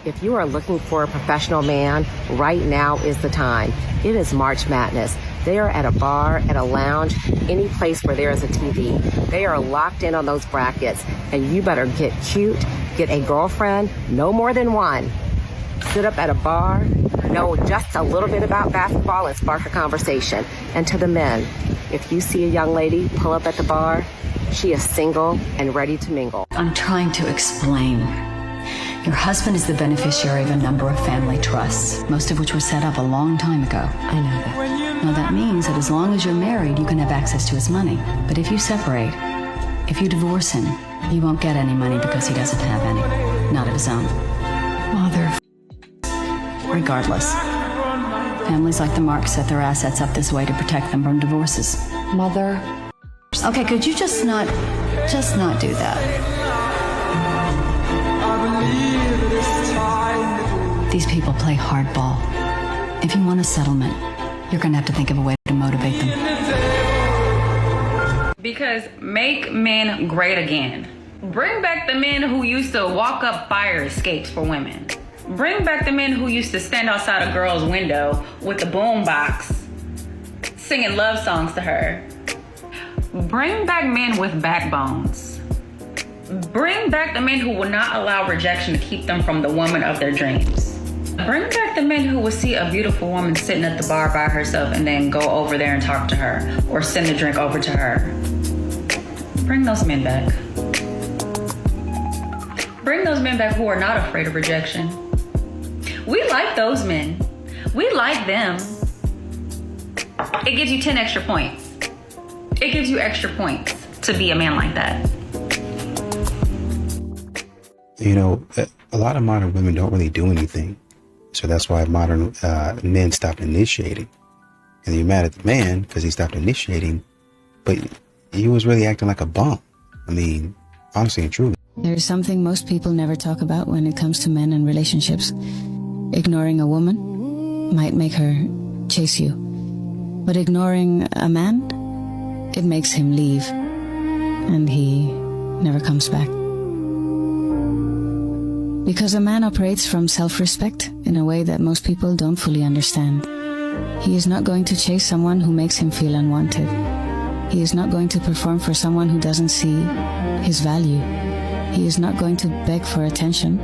If you are looking for a professional man, right now is the time. It is March Madness. They are at a bar, at a lounge, any place where there is a TV. They are locked in on those brackets, and you better get cute, get a girlfriend, no more than one. Sit up at a bar, know just a little bit about basketball, and spark a conversation. And to the men, if you see a young lady pull up at the bar, she is single and ready to mingle. I'm trying to explain. Your husband is the beneficiary of a number of family trusts, most of which were set up a long time ago. I know that. Now that means that as long as you're married, you can have access to his money. But if you separate, if you divorce him, he won't get any money because he doesn't have any. Not of his own. Mother. Regardless. Families like the Marks set their assets up this way to protect them from divorces. Mother. Okay, could you just not do that? These people play hardball. If you want a settlement, you're gonna have to think of a way to motivate them. Because make men great again. Bring back the men who used to walk up fire escapes for women. Bring back the men who used to stand outside a girl's window with a boombox, singing love songs to her. Bring back men with backbones. Bring back the men who will not allow rejection to keep them from the woman of their dreams. Bring back the men who will see a beautiful woman sitting at the bar by herself and then go over there and talk to her or send a drink over to her. Bring those men back. Bring those men back who are not afraid of rejection. We like those men. We like them. It gives you 10 extra points. It gives you extra points to be a man like that. You know, a lot of modern women don't really do anything. So that's why modern men stopped initiating. And you're mad at the man because he stopped initiating, but he was really acting like a bum. I mean, honestly and truly. There's something most people never talk about when it comes to men and relationships. Ignoring a woman might make her chase you. But ignoring a man, it makes him leave. And he never comes back. Because a man operates from self-respect in a way that most people don't fully understand. He is not going to chase someone who makes him feel unwanted. He is not going to perform for someone who doesn't see his value. He is not going to beg for attention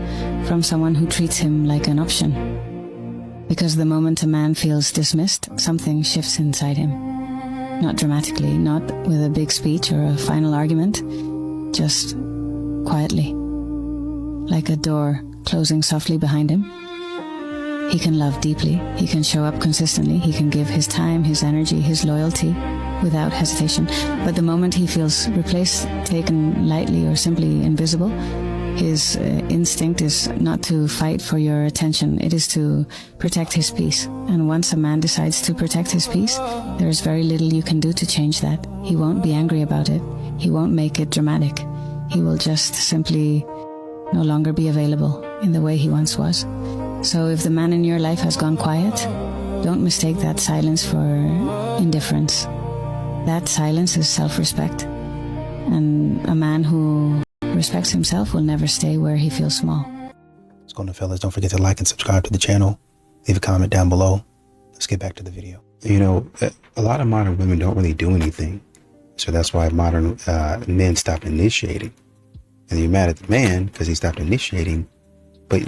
from someone who treats him like an option. Because the moment a man feels dismissed, something shifts inside him. Not dramatically, not with a big speech or a final argument, just quietly. Like a door closing softly behind him. He can love deeply, he can show up consistently, he can give his time, his energy, his loyalty without hesitation. But the moment he feels replaced, taken lightly, or simply invisible, his instinct is not to fight for your attention, it is to protect his peace. And once a man decides to protect his peace, there is very little you can do to change that. He won't be angry about it, he won't make it dramatic. He will just simply no longer be available in the way he once was. So if the man in your life has gone quiet, don't mistake that silence for indifference. That silence is self-respect. And a man who respects himself will never stay where he feels small. What's going on, fellas? Don't forget to like and subscribe to the channel. Leave a comment down below. Let's get back to the video. You know, a lot of modern women don't really do anything. So that's why modern men stopped initiating. And you're mad at the man because he stopped initiating, but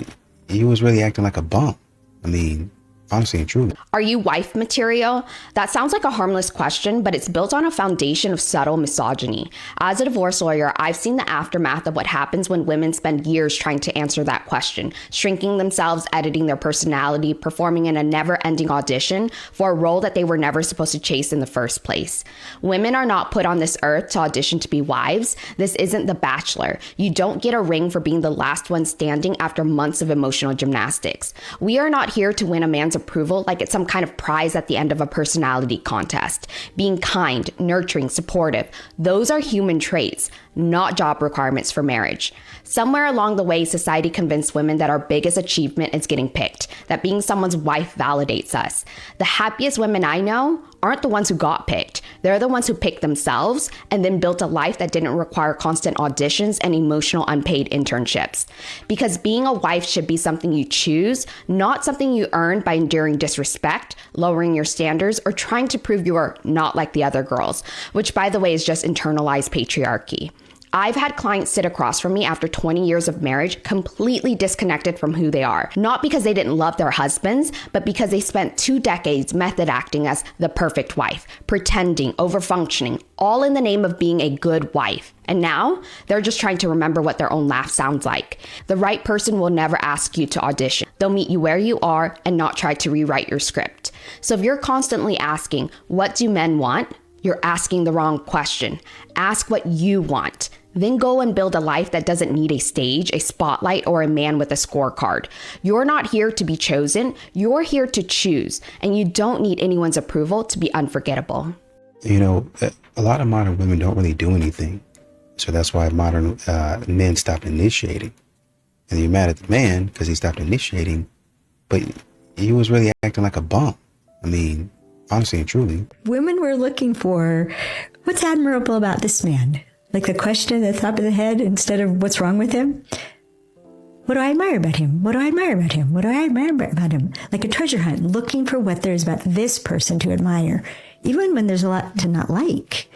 he was really acting like a bum. I mean, honestly and truly. Are you wife material? That sounds like a harmless question, but it's built on a foundation of subtle misogyny. As a divorce lawyer, I've seen the aftermath of what happens when women spend years trying to answer that question, shrinking themselves, editing their personality, performing in a never-ending audition for a role that they were never supposed to chase in the first place. Women are not put on this earth to audition to be wives. This isn't The Bachelor. You don't get a ring for being the last one standing after months of emotional gymnastics. We are not here to win a man's approval like it's some kind of prize at the end of a personality contest. Being kind, nurturing, supportive, those are human traits. not job requirements for marriage. Somewhere along the way, society convinced women that our biggest achievement is getting picked, that being someone's wife validates us. The happiest women I know aren't the ones who got picked. They're the ones who picked themselves and then built a life that didn't require constant auditions and emotional unpaid internships. Because being a wife should be something you choose, not something you earn by enduring disrespect, lowering your standards, or trying to prove you are not like the other girls, which by the way is just internalized patriarchy. I've had clients sit across from me after 20 years of marriage completely disconnected from who they are. Not because they didn't love their husbands, but because they spent 2 decades method acting as the perfect wife, pretending, overfunctioning, all in the name of being a good wife. And now they're just trying to remember what their own laugh sounds like. The right person will never ask you to audition. They'll meet you where you are and not try to rewrite your script. So if you're constantly asking, what do men want? You're asking the wrong question. Ask what you want. Then go and build a life that doesn't need a stage, a spotlight, or a man with a scorecard. You're not here to be chosen. You're here to choose. And you don't need anyone's approval to be unforgettable. You know, a lot of modern women don't really do anything. So that's why modern men stopped initiating. And you're mad at the man because he stopped initiating, but he was really acting like a bum. I mean, honestly and truly. Women were looking for, what's admirable about this man? Like the question at the top of the head instead of what's wrong with him. What do I admire about him? What do I admire about him? What do I admire about him? Like a treasure hunt, looking for what there is about this person to admire. Even when there's a lot to not like,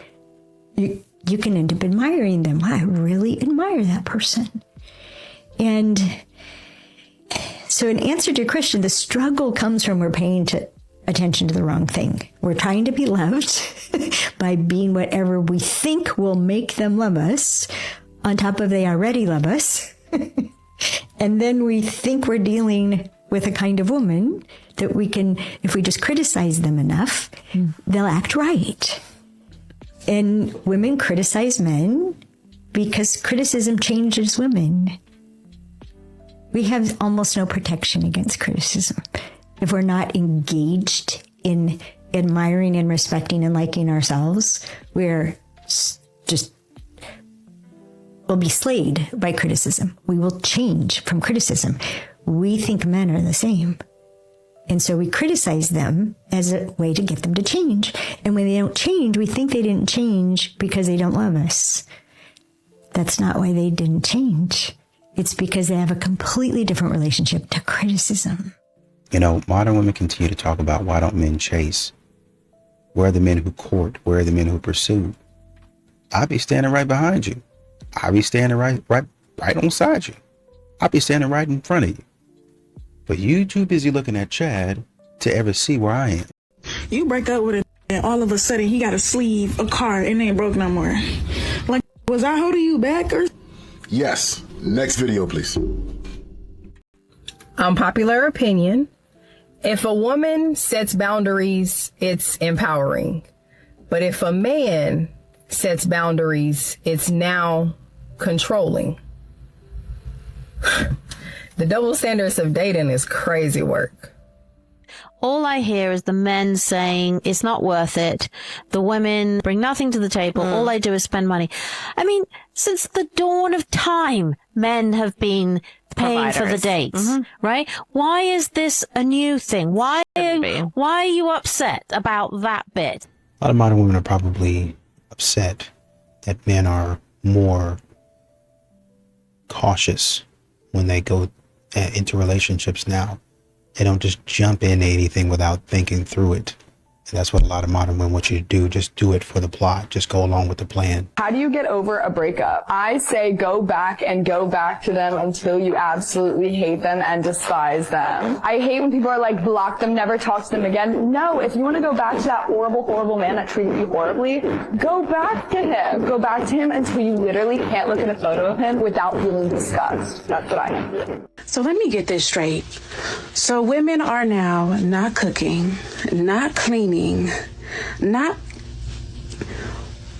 you can end up admiring them. Wow, I really admire that person. And so in answer to your question, the struggle comes from we're paying attention to the wrong thing. We're trying to be loved by being whatever we think will make them love us, on top of they already love us. And then we think we're dealing with a kind of woman that we can, if we just criticize them enough, they'll act right. And women criticize men because criticism changes women. We have almost no protection against criticism. If we're not engaged in admiring and respecting and liking ourselves, we'll be slayed by criticism. We will change from criticism. We think men are the same. And so we criticize them as a way to get them to change. And when they don't change, we think they didn't change because they don't love us. That's not why they didn't change. It's because they have a completely different relationship to criticism. You know, modern women continue to talk about why don't men chase? Where are the men who court? Where are the men who pursue? I'll be standing right behind you. I'll be standing right alongside you. I'll be standing right in front of you. But you too busy looking at Chad to ever see where I am. You break up with a and all of a sudden he got a sleeve, a car, and ain't broke no more. Like, was I holding you back or? Yes. Next video, please. Unpopular opinion. If a woman sets boundaries, it's empowering. But if a man sets boundaries, it's now controlling. The double standards of dating is crazy work. All I hear is the men saying it's not worth it. The women bring nothing to the table. All they do is spend money. I mean, since the dawn of time, men have been paying for the dates, right? Why is this a new thing? Why are you upset about that bit? A lot of modern women are probably upset that men are more cautious when they go into relationships now. They don't just jump into anything without thinking through it. And that's what a lot of modern women want you to do. Just do it for the plot. Just go along with the plan. How do you get over a breakup? I say go back to them until you absolutely hate them and despise them. I hate when people are like, block them, never talk to them again. No, if you want to go back to that horrible, horrible man that treated you horribly, go back to him. Go back to him until you literally can't look at a photo of him without feeling disgust. That's what I do. So let me get this straight. So women are now not cooking, not cleaning,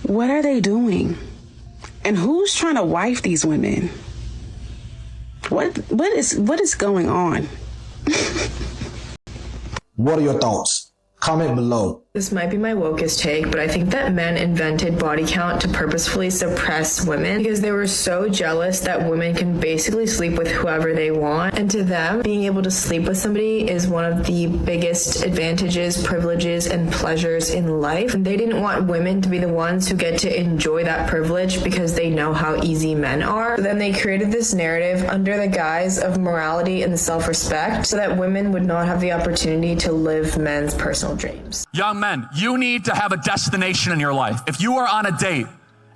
what are they doing? And who's trying to wife these women? What is going on? What are your thoughts? Comment below. This might be my wokest take, but I think that men invented body count to purposefully suppress women because they were so jealous that women can basically sleep with whoever they want. And to them, being able to sleep with somebody is one of the biggest advantages, privileges, and pleasures in life. And they didn't want women to be the ones who get to enjoy that privilege because they know how easy men are. So then they created this narrative under the guise of morality and self-respect so that women would not have the opportunity to live men's personal dreams. Young men, you need to have a destination in your life. If you are on a date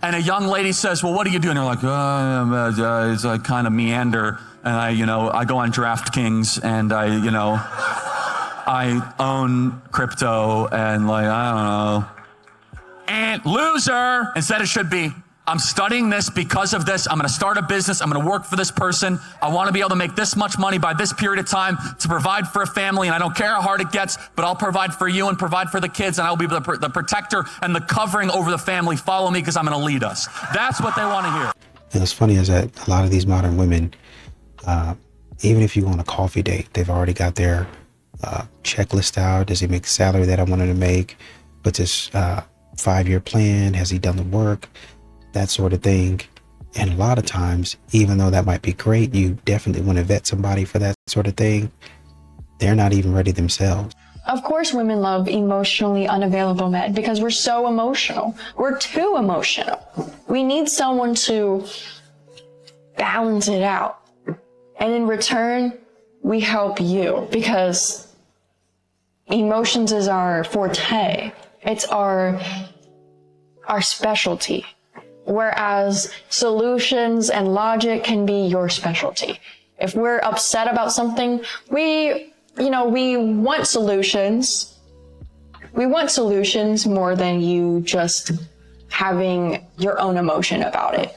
and a young lady says, well, what do you do? And you're like, it's like kind of meander. And I go on DraftKings and I own crypto and I don't know. And loser, instead it should be, I'm studying this because of this. I'm going to start a business. I'm going to work for this person. I want to be able to make this much money by this period of time to provide for a family. And I don't care how hard it gets, but I'll provide for you and provide for the kids. And I'll be the protector and the covering over the family. Follow me because I'm going to lead us. That's what they want to hear. And what's funny is that a lot of these modern women, even if you go on a coffee date, they've already got their checklist out. Does he make the salary that I wanted to make? What's his 5-year plan? Has he done the work? That sort of thing. And a lot of times, even though that might be great, you definitely want to vet somebody for that sort of thing. They're not even ready themselves. Of course women love emotionally unavailable men because we're so emotional. We're too emotional. We need someone to balance it out. And in return, we help you because emotions is our forte. It's our specialty. Whereas solutions and logic can be your specialty. If we're upset about something, we want solutions. We want solutions more than you just having your own emotion about it.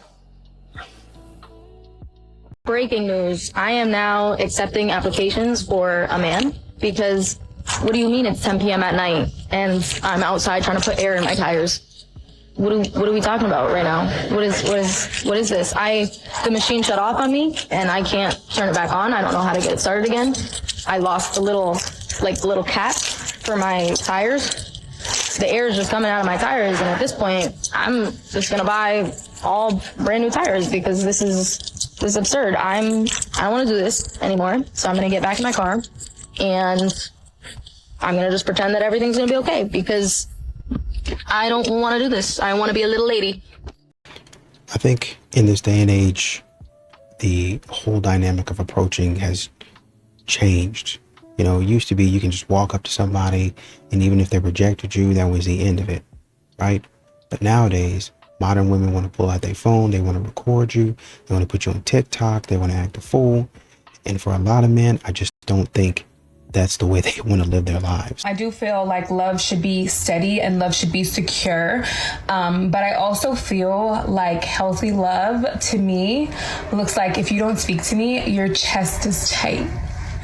Breaking news. I am now accepting applications for a man because what do you mean it's 10 p.m. at night and I'm outside trying to put air in my tires? What are we talking about right now? What is this? The machine shut off on me and I can't turn it back on. I don't know how to get it started again. I lost the little cap for my tires. The air is just coming out of my tires, and at this point, I'm just gonna buy all brand new tires because this is absurd. I don't want to do this anymore, so I'm gonna get back in my car and I'm gonna just pretend that everything's gonna be okay because I don't want to do this. I want to be a little lady. I think in this day and age, the whole dynamic of approaching has changed. It used to be you can just walk up to somebody and even if they rejected you, that was the end of it, right? But nowadays, modern women want to pull out their phone. They want to record you. They want to put you on TikTok. They want to act a fool. And for a lot of men, I just don't think that's the way they want to live their lives. I do feel like love should be steady and love should be secure. But I also feel like healthy love to me looks like if you don't speak to me, your chest is tight.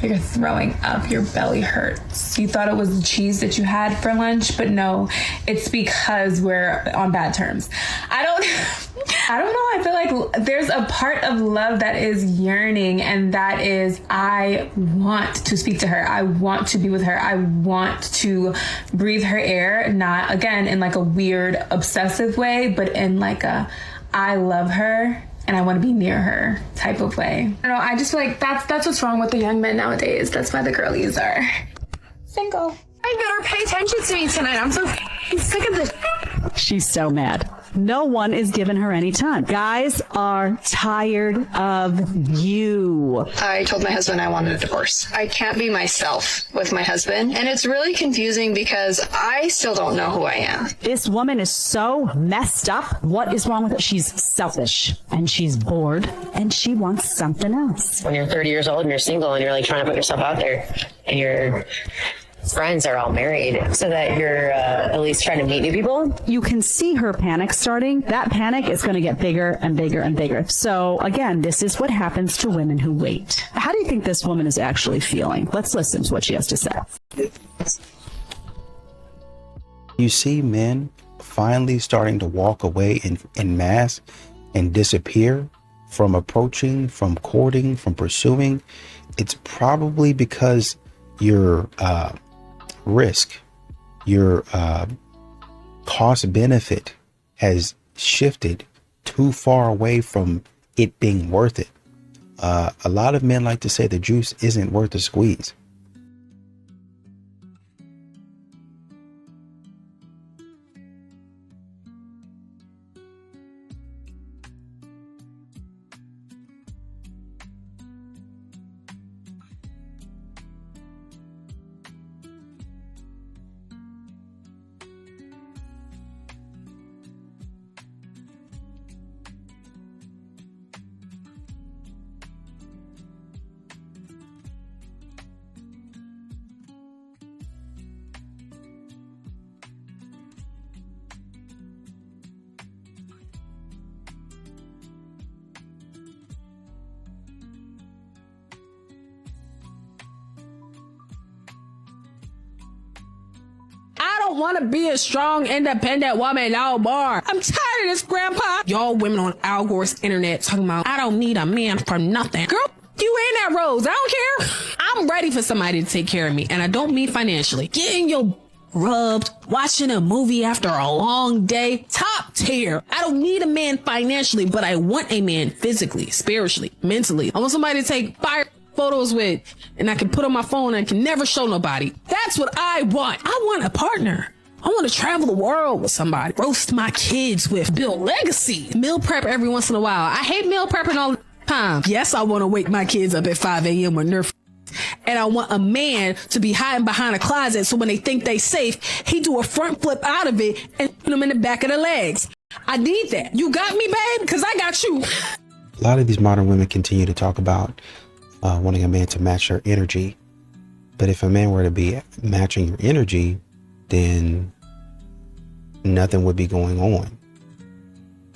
You're throwing up, your belly hurts. You thought it was the cheese that you had for lunch, but no, it's because we're on bad terms. I don't know. I feel like there's a part of love that is yearning, and that is I want to speak to her. I want to be with her. I want to breathe her air, not again in like a weird obsessive way, but in like a I love her and I want to be near her type of way. I just feel like that's what's wrong with the young men nowadays. That's why the girlies are single. I better pay attention to me tonight. I'm so sick of this. She's so mad. No one is giving her any time. Guys are tired of you. I told my husband I wanted a divorce. I can't be myself with my husband. And it's really confusing because I still don't know who I am. This woman is so messed up. What is wrong with her? She's selfish and she's bored and she wants something else. When you're 30 years old and you're single and you're like trying to put yourself out there and you're friends are all married so that you're at least trying to meet new people. You can see her panic starting. That panic is going to get bigger and bigger and bigger. So again, this is what happens to women who wait. How do you think this woman is actually feeling? Let's listen to what she has to say. You see men finally starting to walk away in mass and disappear from approaching, from courting, from pursuing. It's probably because your risk, your cost benefit has shifted too far away from it being worth it. A lot of men like to say the juice isn't worth the squeeze. Want to be a strong, independent woman no more. I'm tired of this, Grandpa. Y'all women on Al Gore's internet talking about, I don't need a man for nothing. Girl, you ain't that Rose. I don't care. I'm ready for somebody to take care of me, and I don't mean financially. Getting your rubbed, watching a movie after a long day, top tier. I don't need a man financially, but I want a man physically, spiritually, mentally. I want somebody to take fire photos with, and I can put on my phone and I can never show nobody. That's what I want. I want a partner. I want to travel the world with somebody. Roast my kids with. Build legacy. Meal prep every once in a while. I hate meal prepping all the time. Yes, I want to wake my kids up at 5 a.m. with Nerf. And I want a man to be hiding behind a closet so when they think they safe, he do a front flip out of it and put them in the back of the legs. I need that. You got me, babe? Because I got you. A lot of these modern women continue to talk about wanting a man to match their energy. But if a man were to be matching your energy, then nothing would be going on,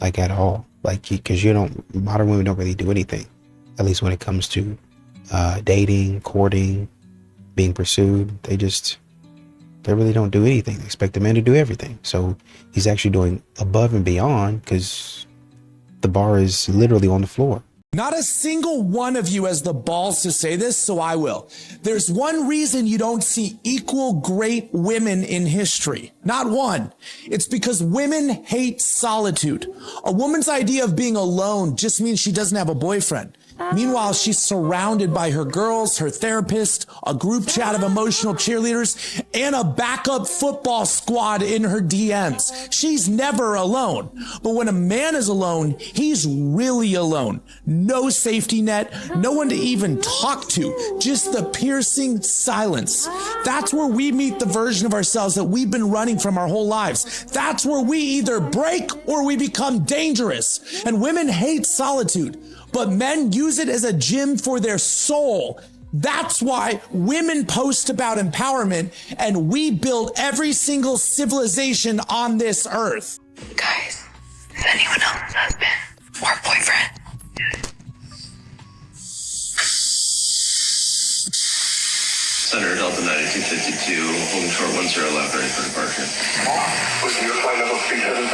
like at all. Like, because modern women don't really do anything, at least when it comes to dating, courting, being pursued. They really don't do anything. They expect the man to do everything. So he's actually doing above and beyond because the bar is literally on the floor. Not a single one of you has the balls to say this, so I will. There's one reason you don't see equal great women in history. Not one. It's because women hate solitude. A woman's idea of being alone just means she doesn't have a boyfriend. Meanwhile, she's surrounded by her girls, her therapist, a group chat of emotional cheerleaders, and a backup football squad in her DMs. She's never alone. But when a man is alone, he's really alone. No safety net, no one to even talk to, just the piercing silence. That's where we meet the version of ourselves that we've been running from our whole lives. That's where we either break or we become dangerous. And women hate solitude, but men use it as a gym for their soul. That's why women post about empowerment and we build every single civilization on this earth. Guys, is anyone else's husband or boyfriend? Center Delta 9252, holding short 10 left, ready for departure. What's your flight level 370?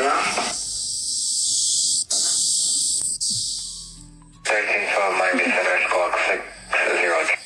1312 Miami Center, squawk 6-0.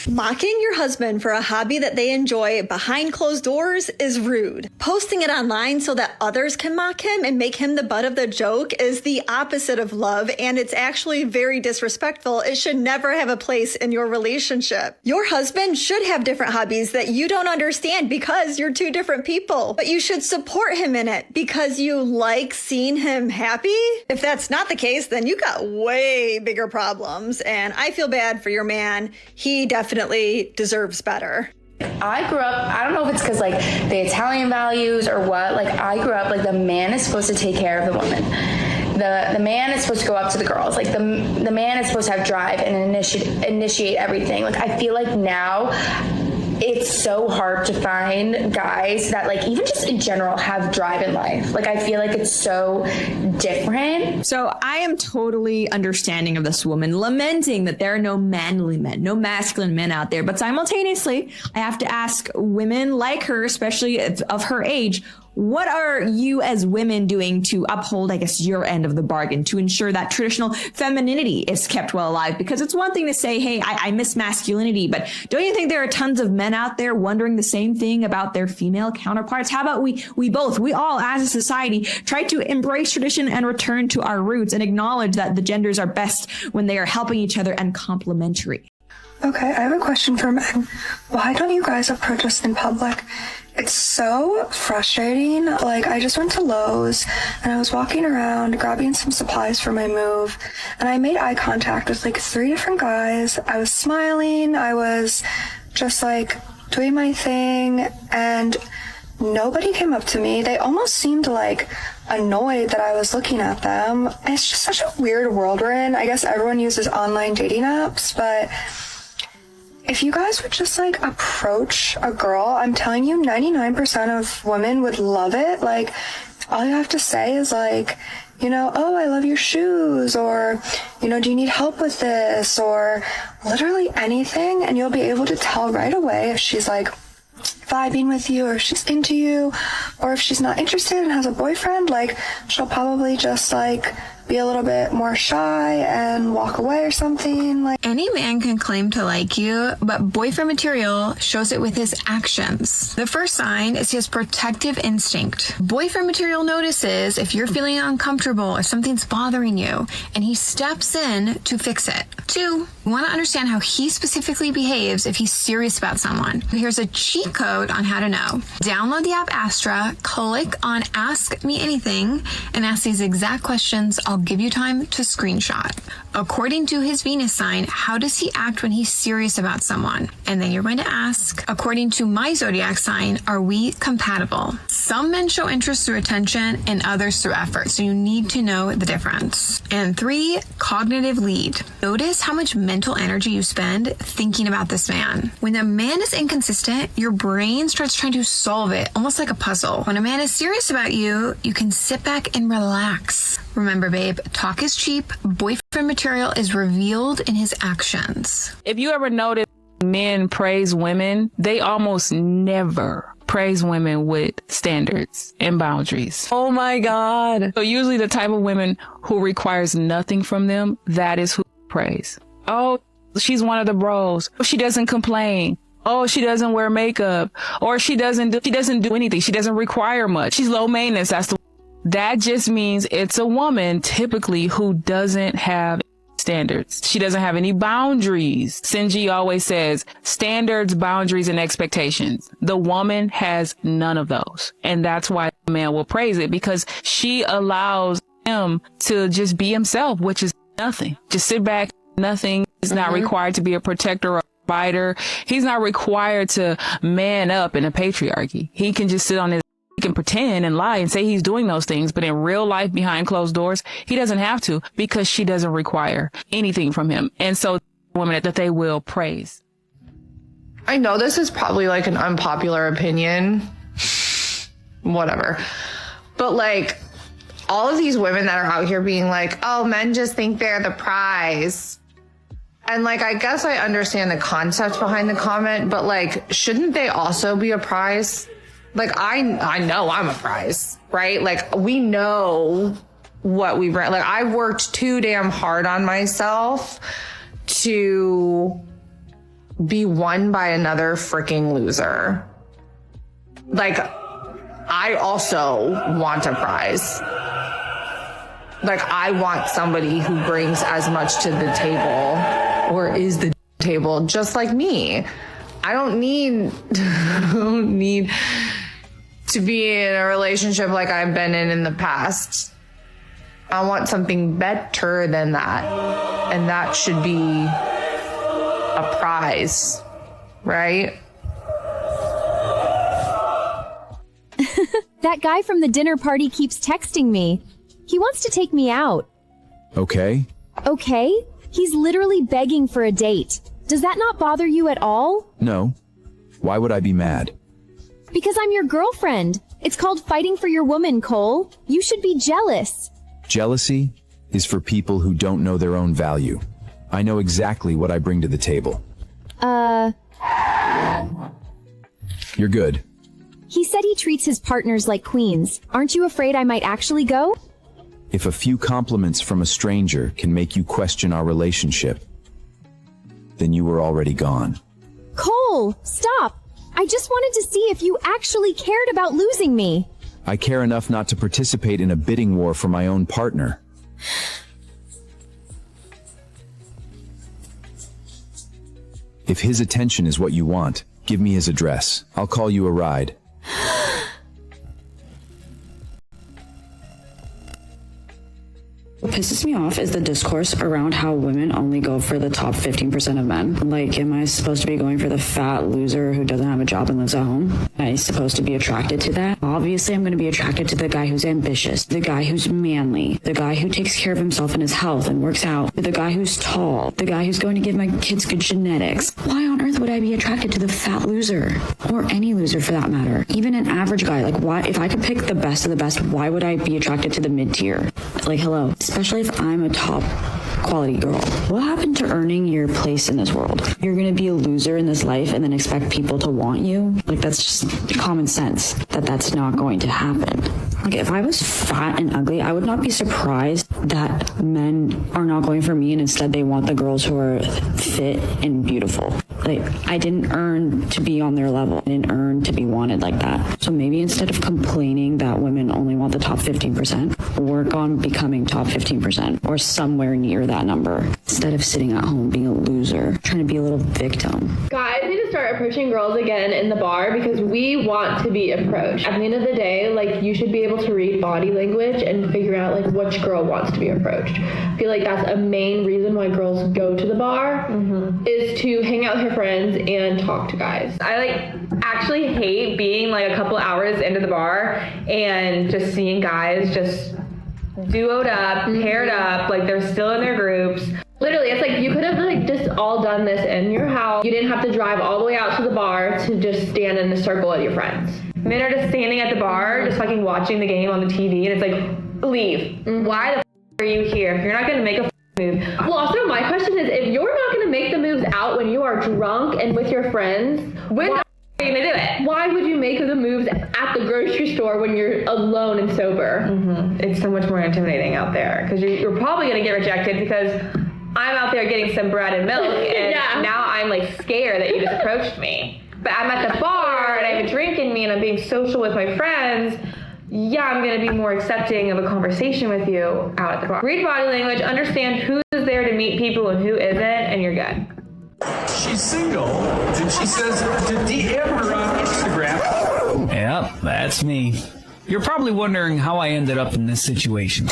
Mocking your husband for a hobby that they enjoy behind closed doors is rude. Posting it online so that others can mock him and make him the butt of the joke is the opposite of love, and it's actually very disrespectful. It should never have a place in your relationship. Your husband should have different hobbies that you don't understand because you're two different people, but you should support him in it because you like seeing him happy. If that's not the case, then you got way bigger problems, and I feel bad for your man. He definitely deserves better. I grew up, I don't know if it's because like the Italian values or what, like I grew up like the man is supposed to take care of the woman. The man is supposed to go up to the girls. Like the man is supposed to have drive and initiate everything. Like I feel like now it's so hard to find guys that like even just in general have drive in life. Like I feel like it's so different. So I am totally understanding of this woman lamenting that there are no manly men, no masculine men out there. But simultaneously, I have to ask women like her, especially of her age, What are you as women doing to uphold, I guess, your end of the bargain to ensure that traditional femininity is kept well alive? Because it's one thing to say, hey, I miss masculinity, but don't you think there are tons of men out there wondering the same thing about their female counterparts? How about we all as a society try to embrace tradition and return to our roots and acknowledge that the genders are best when they are helping each other and complementary? Okay, I have a question for men. Why don't you guys approach us in public? It's so frustrating. Like, I just went to Lowe's and I was walking around grabbing some supplies for my move, and I made eye contact with like 3 different guys. I was smiling. I was just like doing my thing, and nobody came up to me. They almost seemed like annoyed that I was looking at them. It's just such a weird world we're in. I guess everyone uses online dating apps, but if you guys would just like approach a girl, I'm telling you, 99% of women would love it. Like, all you have to say is like, you know, oh, I love your shoes, or, you know, do you need help with this, or literally anything, and you'll be able to tell right away if she's like vibing with you, or if she's into you, or if she's not interested and has a boyfriend. Like, she'll probably just like be a little bit more shy and walk away or something. Like, any man can claim to like you, but boyfriend material shows it with his actions. The first sign is his protective instinct. Boyfriend material notices if you're feeling uncomfortable, if something's bothering you, and he steps in to fix it. 2, you want to understand how he specifically behaves if he's serious about someone. Here's a cheat code on how to know. Download the app Astra, click on Ask Me Anything, and ask these exact questions. I'll give you time to screenshot. According to his Venus sign, how does he act when he's serious about someone? And then you're going to ask, according to my zodiac sign, are we compatible? Some men show interest through attention and others through effort, so you need to know the difference. And 3, cognitive lead. Notice how much mental energy you spend thinking about this man. When a man is inconsistent, your brain starts trying to solve it, almost like a puzzle. When a man is serious about you, you can sit back and relax. Remember, babe, talk is cheap. Boyfriend material is revealed in his actions. If you ever notice men praise women, they almost never praise women with standards and boundaries. Oh my God. So usually the type of women who requires nothing from them, that is who praise. Oh, she's one of the bros. She doesn't complain. Oh, she doesn't wear makeup, or she doesn't do anything. She doesn't require much. She's low maintenance. That just means it's a woman typically who doesn't have standards. She doesn't have any boundaries. Sinji always says standards, boundaries, and expectations. The woman has none of those. And that's why a man will praise it, because she allows him to just be himself, which is nothing. Just sit back. Nothing. He's not required to be a protector or a provider. He's not required to man up in a patriarchy. He can just sit on his, he can pretend and lie and say he's doing those things, but in real life, behind closed doors, he doesn't have to, because she doesn't require anything from him. And so women that they will praise. I know this is probably like an unpopular opinion, whatever, but like all of these women that are out here being like, oh, men just think they're the prize. And like, I guess I understand the concept behind the comment, but like, shouldn't they also be a prize? Like, I know I'm a prize, right? Like, we know what we bring. Like, I worked too damn hard on myself to be won by another freaking loser. Like, I also want a prize. Like, I want somebody who brings as much to the table, or is the table, just like me. I don't need to be in a relationship like I've been in the past. I want something better than that. And that should be a prize, right? That guy from the dinner party keeps texting me. He wants to take me out. Okay. Okay? He's literally begging for a date. Does that not bother you at all? No. Why would I be mad? Because I'm your girlfriend. It's called fighting for your woman, Cole. You should be jealous. Jealousy is for people who don't know their own value. I know exactly what I bring to the table. You're good. He said he treats his partners like queens. Aren't you afraid I might actually go? If a few compliments from a stranger can make you question our relationship, then you were already gone. Cole, stop! I just wanted to see if you actually cared about losing me. I care enough not to participate in a bidding war for my own partner. If his attention is what you want, give me his address. I'll call you a ride. What pisses me off is the discourse around how women only go for the top 15% of men. Like, am I supposed to be going for the fat loser who doesn't have a job and lives at home? Am I supposed to be attracted to that? Obviously, I'm going to be attracted to the guy who's ambitious, the guy who's manly, the guy who takes care of himself and his health and works out, the guy who's tall, the guy who's going to give my kids good genetics. Why on earth would I be attracted to the fat loser? Or any loser for that matter? Even an average guy. Like, why? If I could pick the best of the best, why would I be attracted to the mid-tier? Like, hello. Especially if I'm a top quality girl. What happened to earning your place in this world? You're gonna be a loser in this life and then expect people to want you? Like, that's just common sense that that's not going to happen. Like, if I was fat and ugly, I would not be surprised that men are not going for me and instead they want the girls who are fit and beautiful. Like, I didn't earn to be on their level. I didn't earn to be wanted like that. So maybe instead of complaining that women only want the top 15%, work on becoming top 15% or somewhere near that number instead of sitting at home being a loser, trying to be a little victim. Guys need to start approaching girls again in the bar because we want to be approached. At the end of the day, like, you should be able to read body language and figure out like which girl wants to be approached. I feel like that's a main reason why girls go to the bar is to hang out with her friends and talk to guys. I like actually hate being like a couple hours into the bar and just seeing guys just duoed up, paired up, like they're still in their groups. Literally, it's like you could have like just all done this in your house. You didn't have to drive all the way out to the bar to just stand in a circle with your friends. Men are just standing at the bar, just fucking watching the game on the TV, and it's like, leave. Why the are you here? If you're not gonna make a move. Well, also my question is, if you're not gonna make the moves out when you are drunk and with your friends, when are you gonna do it? Why would you make the moves at the grocery store when you're alone and sober? It's so much more intimidating out there because you're probably gonna get rejected because I'm out there getting some bread and milk, and now I'm like scared that you just approached me. But I'm at the bar and I have a drink in me and I'm being social with my friends. Yeah, I'm gonna be more accepting of a conversation with you out at the bar. Read body language, understand who's there to meet people and who isn't, and you're good. She's single, and she says to DM her on Instagram. Yep, that's me. You're probably wondering how I ended up in this situation.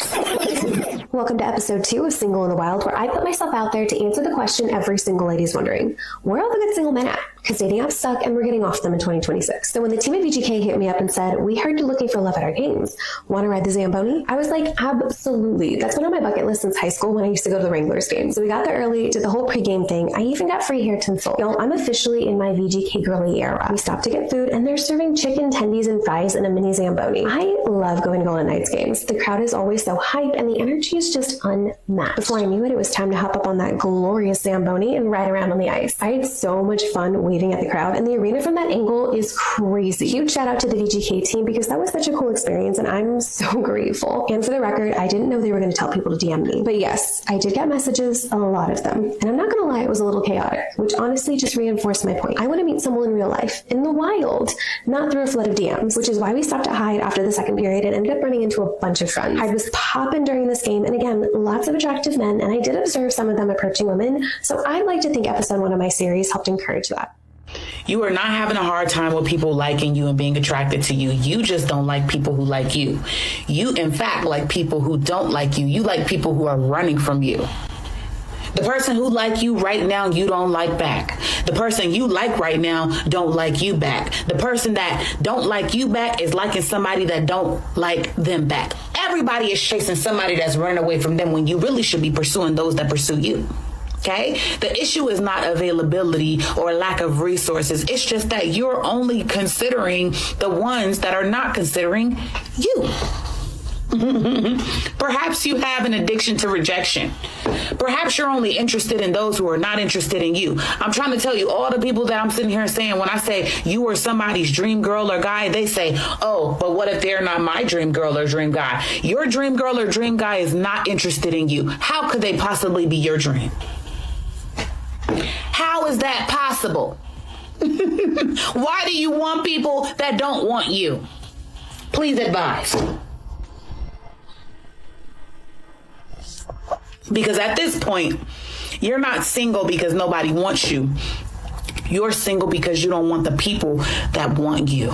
Welcome to episode 2 of Single in the Wild, where I put myself out there to answer the question every single lady is wondering. Where are all the good single men at? Because dating apps suck and we're getting off them in 2026. So when the team at VGK hit me up and said, we heard you're looking for love at our games. Want to ride the Zamboni? I was like, absolutely. That's been on my bucket list since high school when I used to go to the Wranglers games. So we got there early, did the whole pregame thing. I even got free hair tinsel. Y'all, I'm officially in my VGK girly era. We stopped to get food and they're serving chicken tendies and fries in a mini Zamboni. I love going to Golden Knights games. The crowd is always so hype and the energy is just unmatched. Before I knew it, it was time to hop up on that glorious Zamboni and ride around on the ice. I had so much fun waving at the crowd, and the arena from that angle is crazy. Huge shout out to the VGK team because that was such a cool experience and I'm so grateful. And for the record, I didn't know they were going to tell people to DM me. But yes, I did get messages, a lot of them. And I'm not going to lie, it was a little chaotic, which honestly just reinforced my point. I want to meet someone in real life, in the wild, not through a flood of DMs, which is why we stopped at Hyde after the second period and ended up running into a bunch of friends. Hyde was popping during this game, and again, lots of attractive men, and I did observe some of them approaching women, so I'd like to think episode 1 of my series helped encourage that. You are not having a hard time with people liking you and being attracted to you. You just don't like people who like you. You, in fact, like people who don't like you. You like people who are running from you. The person who like you right now, you don't like back. The person you like right now don't like you back. The person that don't like you back is liking somebody that don't like them back. Everybody is chasing somebody that's running away from them when you really should be pursuing those that pursue you. Okay? The issue is not availability or lack of resources. It's just that you're only considering the ones that are not considering you. Perhaps you have an addiction to rejection. Perhaps you're only interested in those who are not interested in you. I'm trying to tell you, all the people that I'm sitting here saying, when I say you are somebody's dream girl or guy, they say, oh, but what if they're not my dream girl or dream guy? Your dream girl or dream guy is not interested in you. How could they possibly be your dream? How is that possible? Why do you want people that don't want you? Please advise. Because at this point, you're not single because nobody wants you. You're single because you don't want the people that want you.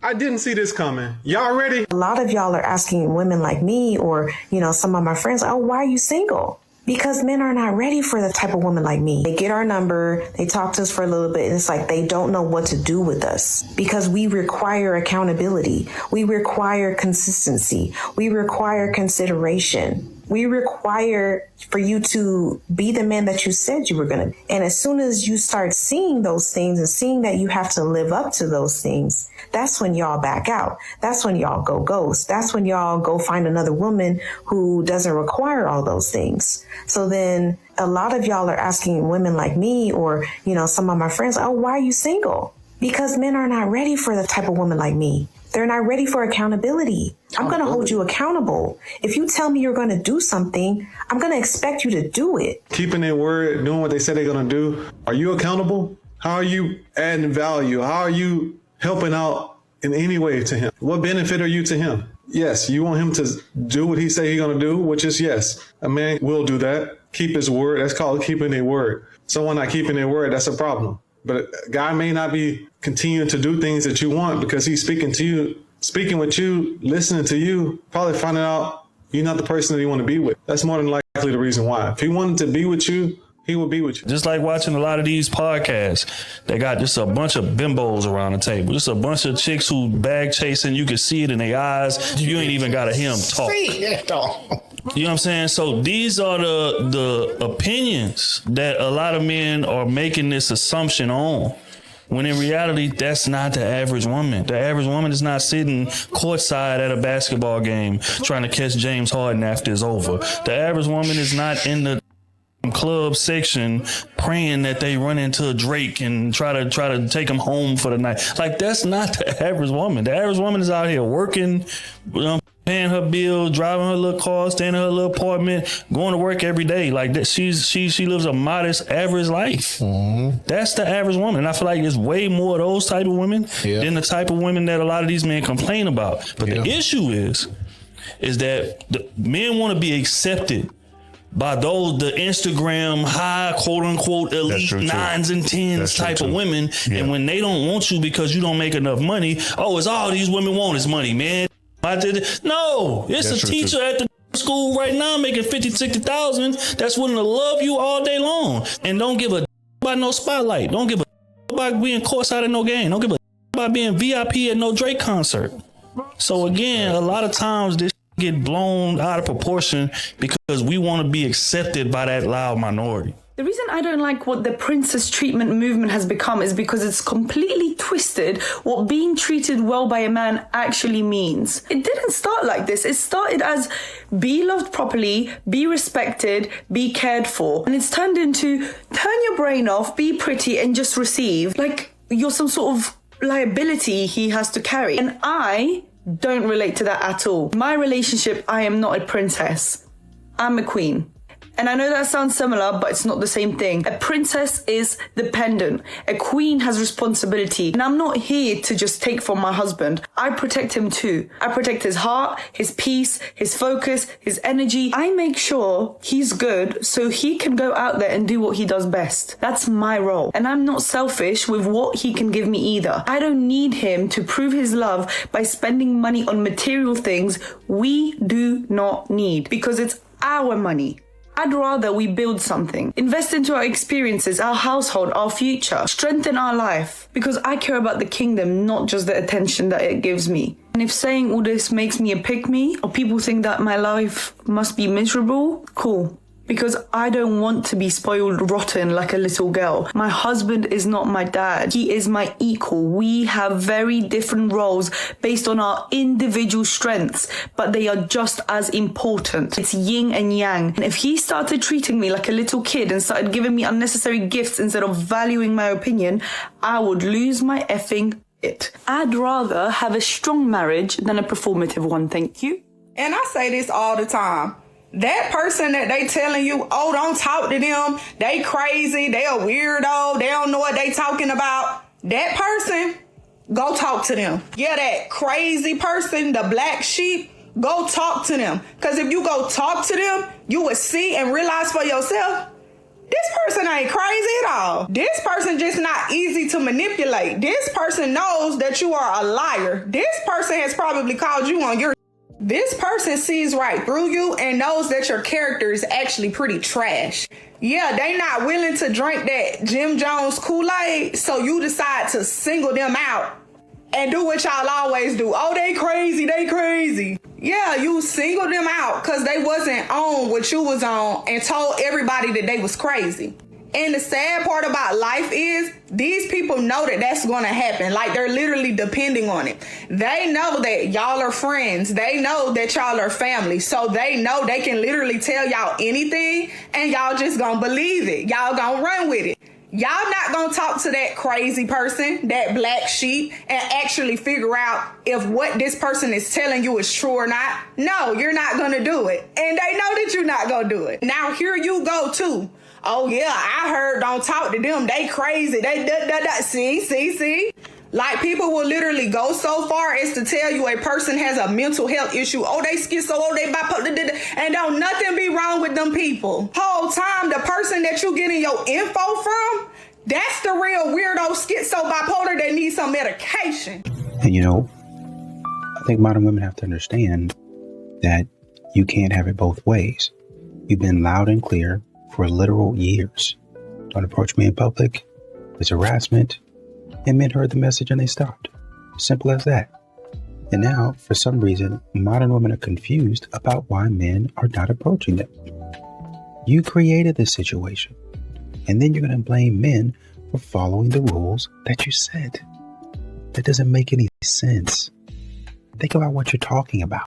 I didn't see this coming. Y'all ready? A lot of y'all are asking women like me or, some of my friends, oh, why are you single? Because men are not ready for the type of woman like me. They get our number, they talk to us for a little bit, and it's like they don't know what to do with us because we require accountability. We require consistency. We require consideration. We require for you to be the man that you said you were going to be. And as soon as you start seeing those things and seeing that you have to live up to those things, that's when y'all back out. That's when y'all go ghost. That's when y'all go find another woman who doesn't require all those things. So then a lot of y'all are asking women like me or, some of my friends, oh, why are you single? Because men are not ready for the type of woman like me. They're not ready for accountability. I'm going to hold you accountable. If you tell me you're going to do something, I'm going to expect you to do it. Keeping their word, doing what they said they're going to do. Are you accountable? How are you adding value? How are you helping out in any way to him? What benefit are you to him? Yes, you want him to do what he say he's going to do, which is yes. A man will do that. Keep his word. That's called keeping their word. Someone not keeping their word, that's a problem. But a guy may not be continuing to do things that you want because he's speaking to you, speaking with you, listening to you, probably finding out you're not the person that you want to be with. That's more than likely the reason why. If he wanted to be with you, he will be with you. Just like watching a lot of these podcasts, they got just a bunch of bimbos around the table. Just a bunch of chicks who bag chasing. You can see it in their eyes. You ain't even got to hear them talk. You know what I'm saying? So these are the opinions that a lot of men are making this assumption on. When in reality, that's not the average woman. The average woman is not sitting courtside at a basketball game trying to catch James Harden after it's over. The average woman is not in the club section praying that they run into a Drake and try to take him home for the night. Like, that's not the average woman. The average woman is out here working, paying her bill, driving her little car, staying in her little apartment, going to work every day. Like that, she lives a modest, average life. Mm-hmm. That's the average woman. And I feel like there's way more of those type of women than the type of women that a lot of these men complain about. But the issue is that the men want to be accepted by the Instagram high, quote unquote, elite 9s and 10s type of women. Yeah. And when they don't want you because you don't make enough money, it's all these women want is money, man. I did it. No, it's a teacher at the school right now making 50, 60,000 that's willing to love you all day long and don't give a about no spotlight. Don't give a about being courtside at no game. Don't give a about being VIP at no Drake concert. So again, a lot of times this get blown out of proportion because we want to be accepted by that loud minority. The reason I don't like what the princess treatment movement has become is because it's completely twisted what being treated well by a man actually means. It didn't start like this. It started as be loved properly, be respected, be cared for. And it's turned into turn your brain off, be pretty and just receive. Like you're some sort of liability he has to carry. And I don't relate to that at all. My relationship, I am not a princess. I'm a queen. And I know that sounds similar, but it's not the same thing. A princess is dependent. A queen has responsibility. And I'm not here to just take from my husband. I protect him too. I protect his heart, his peace, his focus, his energy. I make sure he's good so he can go out there and do what he does best. That's my role. And I'm not selfish with what he can give me either. I don't need him to prove his love by spending money on material things we do not need because it's our money. I'd rather we build something, invest into our experiences, our household, our future, strengthen our life, because I care about the kingdom, not just the attention that it gives me. And if saying all this makes me a pick-me, or people think that my life must be miserable, cool. because I don't want to be spoiled rotten like a little girl. My husband is not my dad. He is my equal. We have very different roles based on our individual strengths, but they are just as important. It's yin and yang. And if he started treating me like a little kid and started giving me unnecessary gifts instead of valuing my opinion, I would lose my effing it. I'd rather have a strong marriage than a performative one, thank you. And I say this all the time. That person that they telling you, oh, don't talk to them, they crazy, they a weirdo, they don't know what they talking about. That person, go talk to them. Yeah, that crazy person, the black sheep, go talk to them. Because if you go talk to them, you will see and realize for yourself, this person ain't crazy at all. This person just not easy to manipulate. This person knows that you are a liar. This person has probably called you on your... This person sees right through you and knows that your character is actually pretty trash. Yeah, they not willing to drink that Jim Jones Kool-Aid, so you decide to single them out and do what y'all always do. Oh, they crazy, they crazy. Yeah, you singled them out because they wasn't on what you was on and told everybody that they was crazy. And the sad part about life is these people know that that's going to happen. Like, they're literally depending on it. They know that y'all are friends. They know that y'all are family. So they know they can literally tell y'all anything and y'all just going to believe it. Y'all going to run with it. Y'all not going to talk to that crazy person, that black sheep, and actually figure out if what this person is telling you is true or not. No, you're not going to do it. And they know that you're not going to do it. Now, here you go, too. Oh, yeah, I heard don't talk to them. They crazy. They See? Like, people will literally go so far as to tell you a person has a mental health issue. Oh, they schizo, oh, they bipolar, and don't nothing be wrong with them people. Whole time, the person that you getting your info from, that's the real weirdo schizo bipolar that needs some medication. And you know, I think modern women have to understand that you can't have it both ways. You've been loud and clear for literal years. Don't approach me in public. It's harassment. And men heard the message and they stopped. Simple as that. And now, for some reason, modern women are confused about why men are not approaching them. You created this situation. And then you're going to blame men for following the rules that you set. That doesn't make any sense. Think about what you're talking about.